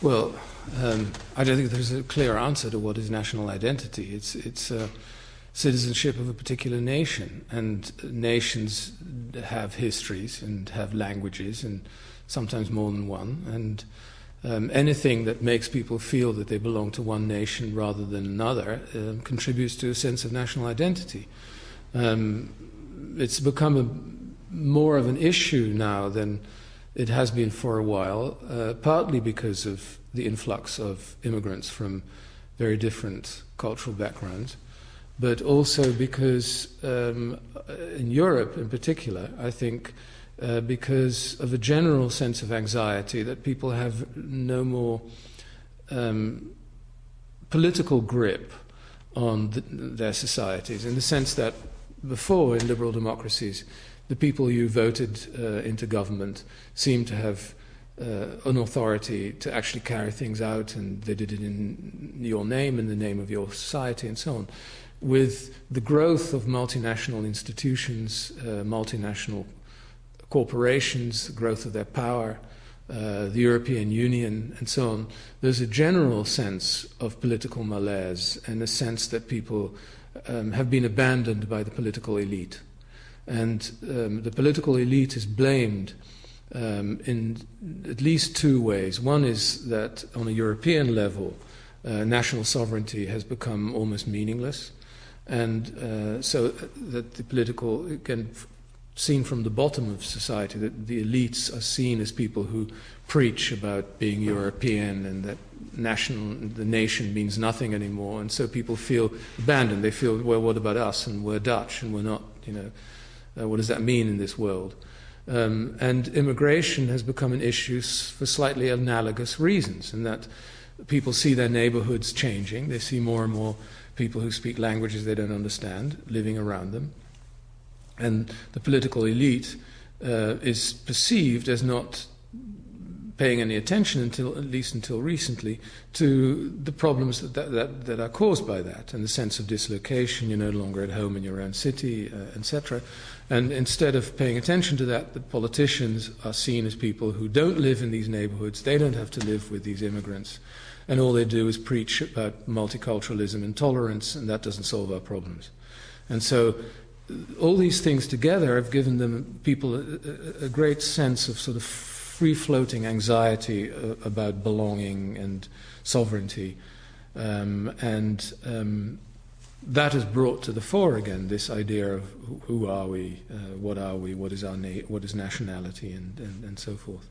Well, I don't think there's a clear answer to what is national identity. It's citizenship of a particular nation, and nations have histories and have languages, and sometimes more than one. And anything that makes people feel that they belong to one nation rather than another contributes to a sense of national identity. It's become more of an issue now than it has been for a while, partly because of the influx of immigrants from very different cultural backgrounds, but also because in Europe in particular, I think because of a general sense of anxiety that people have no more political grip on their societies, in the sense that before, in liberal democracies, the people you voted into government seemed to have an authority to actually carry things out, and they did it in your name, in the name of your society, and so on. With the growth of multinational institutions, multinational corporations, the growth of their power, the European Union, and so on, there's a general sense of political malaise and a sense that people have been abandoned by the political elite. And the political elite is blamed in at least two ways. One is that on a European level, national sovereignty has become almost meaningless, and so that the political, again, seen from the bottom of society, that the elites are seen as people who preach about being European and that the nation means nothing anymore, and so people feel abandoned. They feel, well, what about us? And we're Dutch, and we're not, what does that mean in this world? And immigration has become an issue for slightly analogous reasons, in that people see their neighborhoods changing. They see more and more people who speak languages they don't understand living around them. And the political elite is perceived as not paying any attention, at least until recently, to the problems that are caused by that, and the sense of dislocation. You're no longer at home in your own city, etc. And instead of paying attention to that, the politicians are seen as people who don't live in these neighborhoods. They don't have to live with these immigrants, and all they do is preach about multiculturalism and tolerance, and that doesn't solve our problems. And so all these things together have given people a great sense of sort of free-floating anxiety about belonging and sovereignty, and that has brought to the fore again this idea of who are we, what is nationality, and so forth.